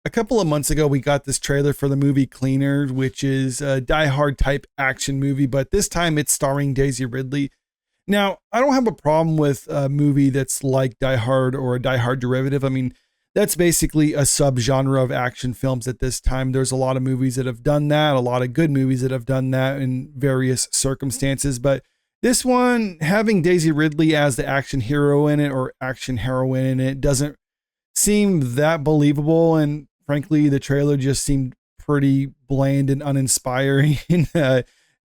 A couple of months ago, we got this trailer for the movie Cleaner, which is a Die Hard type action movie, but this time it's starring Daisy Ridley. Now, I don't have a problem with a movie that's like Die Hard or a Die Hard derivative. I mean, that's basically a subgenre of action films at this time. There's a lot of movies that have done that, a lot of good movies that have done that in various circumstances. But this one, having Daisy Ridley as the action hero in it or action heroine in it, doesn't seem that believable. And frankly, the trailer just seemed pretty bland and uninspiring.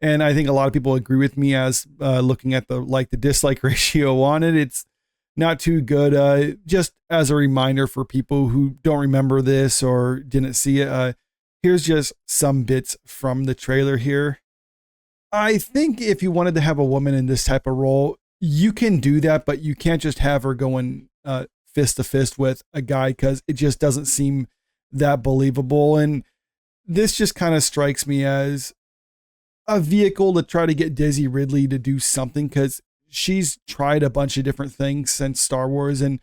And I think a lot of people agree with me as looking at the dislike ratio on it. It's not too good. Just as a reminder for people who don't remember this or didn't see it, here's just some bits from the trailer here. I think if you wanted to have a woman in this type of role, you can do that, but you can't just have her going fist to fist with a guy because it just doesn't seem that believable. And this just kind of strikes me as a vehicle to try to get Daisy Ridley to do something, because she's tried a bunch of different things since Star Wars and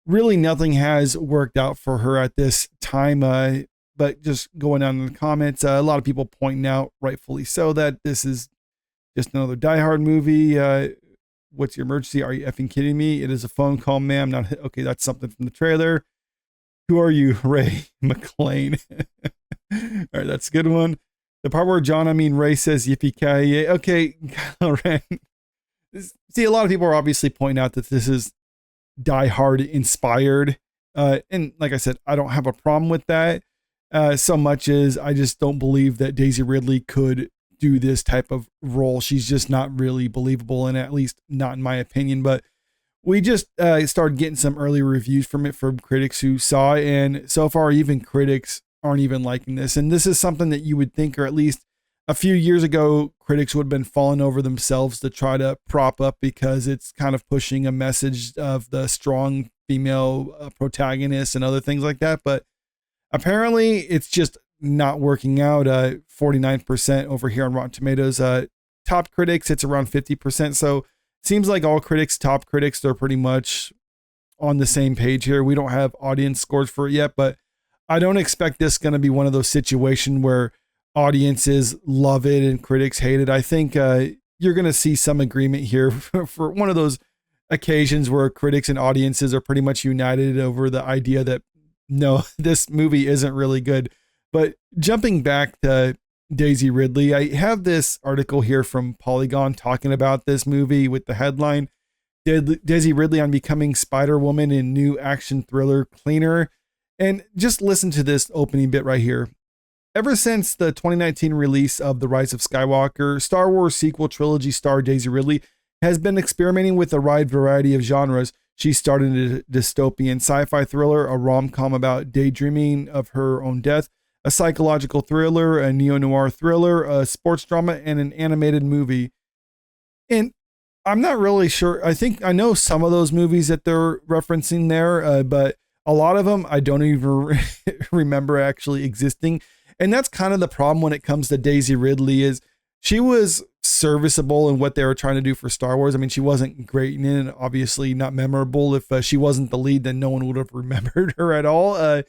really nothing has worked out for her at this time. But just going down in the comments, a lot of people pointing out, rightfully so, that this is just another Die Hard movie. What's your emergency? Are you effing kidding me? It is a phone call, ma'am. Not okay. That's something from the trailer. Who are you, Ray McLean? All right, that's a good one. The part where Ray says yippee-ki-yay. Okay, Kylo Ren. See, a lot of people are obviously pointing out that this is Die Hard inspired. And like I said, I don't have a problem with that so much as I just don't believe that Daisy Ridley could do this type of role. She's just not really believable, and at least not in my opinion. But we just started getting some early reviews from it from critics who saw it, and so far even critics aren't even liking this. And this is something that you would think, or at least a few years ago, critics would have been falling over themselves to try to prop up, because it's kind of pushing a message of the strong female protagonist and other things like that. But apparently it's just not working out. 49% over here on Rotten Tomatoes. Top critics, it's around 50%. So it seems like all critics, top critics, they're pretty much on the same page here. We don't have audience scores for it yet, but I don't expect this going to be one of those situations where audiences love it and critics hate it. I think you're going to see some agreement here for one of those occasions where critics and audiences are pretty much united over the idea that no, this movie isn't really good. But jumping back to Daisy Ridley, I have this article here from Polygon talking about this movie with the headline, Daisy Ridley on becoming Spider-Woman in new action thriller Cleaner. And just listen to this opening bit right here. Ever since the 2019 release of The Rise of Skywalker, Star Wars sequel trilogy star Daisy Ridley has been experimenting with a wide variety of genres. She started a dystopian sci-fi thriller, a rom-com about daydreaming of her own death, a psychological thriller, a neo-noir thriller, a sports drama, and an animated movie. And I'm not really sure. I think I know some of those movies that they're referencing there, but a lot of them I don't even remember actually existing. And that's kind of the problem when it comes to Daisy Ridley, is she was serviceable in what they were trying to do for Star Wars. I mean, she wasn't great in it, and obviously not memorable. If she wasn't the lead, then no one would have remembered her at all.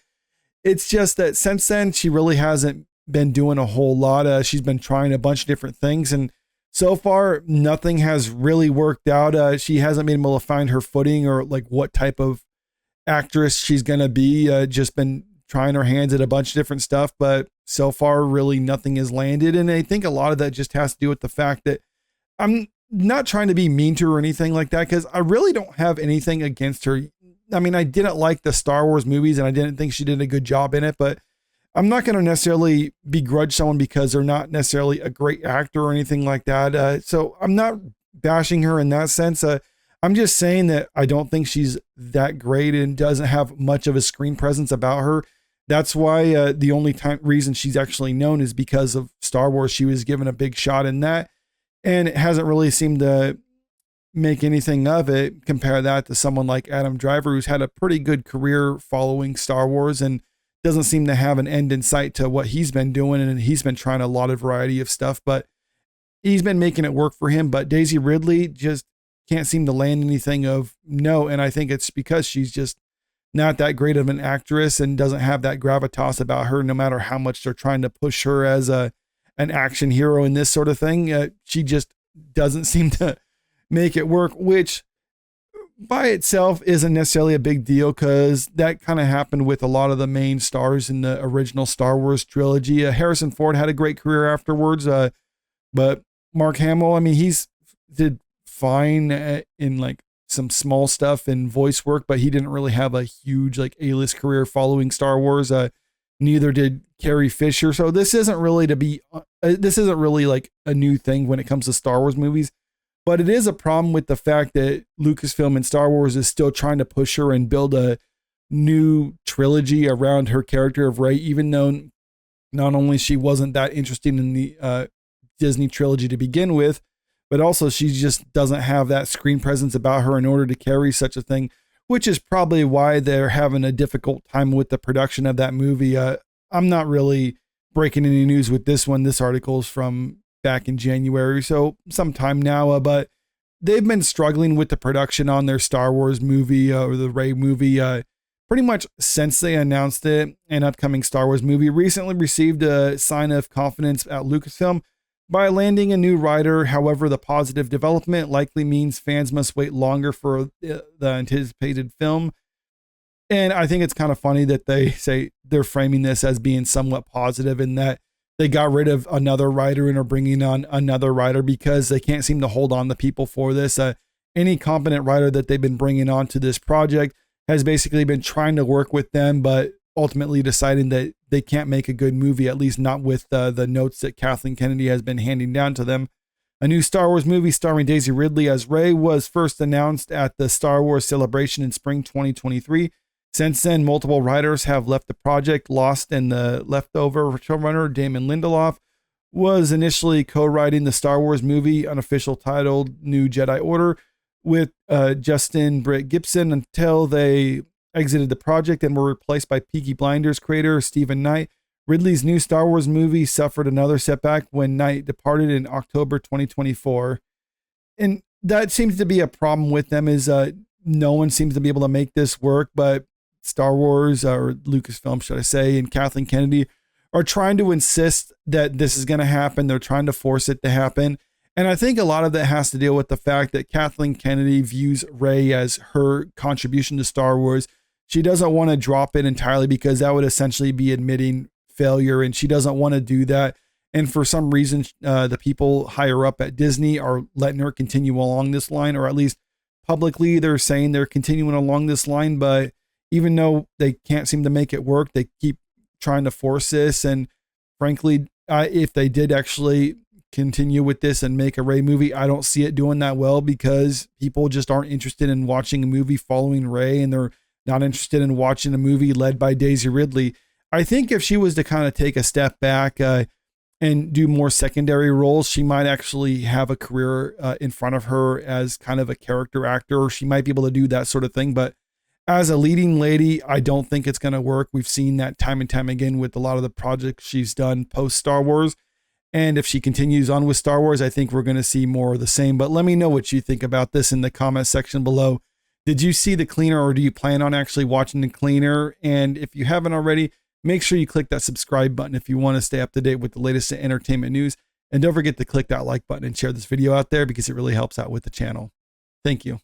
It's just that since then, she really hasn't been doing a whole lot. She's been trying a bunch of different things, and so far, nothing has really worked out. She hasn't been able to find her footing or like what type of actress she's going to be. Just been trying her hands at a bunch of different stuff, but so far really nothing has landed. And I think a lot of that just has to do with the fact that I'm not trying to be mean to her or anything like that, because I really don't have anything against her. I mean, I didn't like the Star Wars movies and I didn't think she did a good job in it, but I'm not going to necessarily begrudge someone because they're not necessarily a great actor or anything like that. So I'm not bashing her in that sense. I'm just saying that I don't think she's that great and doesn't have much of a screen presence about her. That's why the only reason she's actually known is because of Star Wars. She was given a big shot in that, and it hasn't really seemed to make anything of it. Compare that to someone like Adam Driver, who's had a pretty good career following Star Wars and doesn't seem to have an end in sight to what he's been doing. And he's been trying a lot of variety of stuff, but he's been making it work for him. But Daisy Ridley just can't seem to land anything of no. And I think it's because she's just not that great of an actress and doesn't have that gravitas about her, no matter how much they're trying to push her as an action hero in this sort of thing. She just doesn't seem to make it work, which by itself isn't necessarily a big deal, because that kind of happened with a lot of the main stars in the original Star Wars trilogy. Harrison Ford had a great career afterwards, but Mark Hamill, I mean, he's did fine in like some small stuff and voice work, but he didn't really have a huge like A-list career following Star Wars. Neither did Carrie Fisher. So this isn't really like a new thing when it comes to Star Wars movies. But it is a problem with the fact that Lucasfilm and Star Wars is still trying to push her and build a new trilogy around her character of Rey, even though not only she wasn't that interesting in the Disney trilogy to begin with, but also she just doesn't have that screen presence about her in order to carry such a thing, which is probably why they're having a difficult time with the production of that movie. I'm not really breaking any news with this one. This article is from back in January, so sometime now, but they've been struggling with the production on their Star Wars movie or the Rey movie pretty much since they announced it. An upcoming Star Wars movie recently received a sign of confidence at Lucasfilm by landing a new writer. However, the positive development likely means fans must wait longer for the anticipated film. And I think it's kind of funny that they say they're framing this as being somewhat positive, in that they got rid of another writer and are bringing on another writer because they can't seem to hold on to people for this. Any competent writer that they've been bringing on to this project has basically been trying to work with them, but ultimately deciding that they can't make a good movie, at least not with the notes that Kathleen Kennedy has been handing down to them. A new Star Wars movie starring Daisy Ridley as Rey was first announced at the Star Wars Celebration in spring 2023. Since then, multiple writers have left the project. Lost and the leftover showrunner Damon Lindelof was initially co-writing the Star Wars movie, unofficial titled New Jedi Order, with Justin Britt Gibson until they exited the project and were replaced by Peaky Blinders creator Stephen Knight. Ridley's new Star Wars movie suffered another setback when Knight departed in October 2024. And that seems to be a problem with them, is no one seems to be able to make this work, but Star Wars, or Lucasfilm, should I say, and Kathleen Kennedy are trying to insist that this is going to happen. They're trying to force it to happen. And I think a lot of that has to deal with the fact that Kathleen Kennedy views Rey as her contribution to Star Wars. She doesn't want to drop it entirely because that would essentially be admitting failure, and she doesn't want to do that. And for some reason, the people higher up at Disney are letting her continue along this line, or at least publicly they're saying they're continuing along this line. But even though they can't seem to make it work, they keep trying to force this. And frankly, if they did actually continue with this and make a Rey movie, I don't see it doing that well, because people just aren't interested in watching a movie following Rey, and they're not interested in watching a movie led by Daisy Ridley. I think if she was to kind of take a step back and do more secondary roles, she might actually have a career in front of her as kind of a character actor. She might be able to do that sort of thing, but as a leading lady, I don't think it's going to work. We've seen that time and time again with a lot of the projects she's done post Star Wars. And if she continues on with Star Wars, I think we're going to see more of the same. But let me know what you think about this in the comment section below. Did you see The Cleaner, or do you plan on actually watching The Cleaner? And if you haven't already, make sure you click that subscribe button if you want to stay up to date with the latest entertainment news. And don't forget to click that like button and share this video out there, because it really helps out with the channel. Thank you.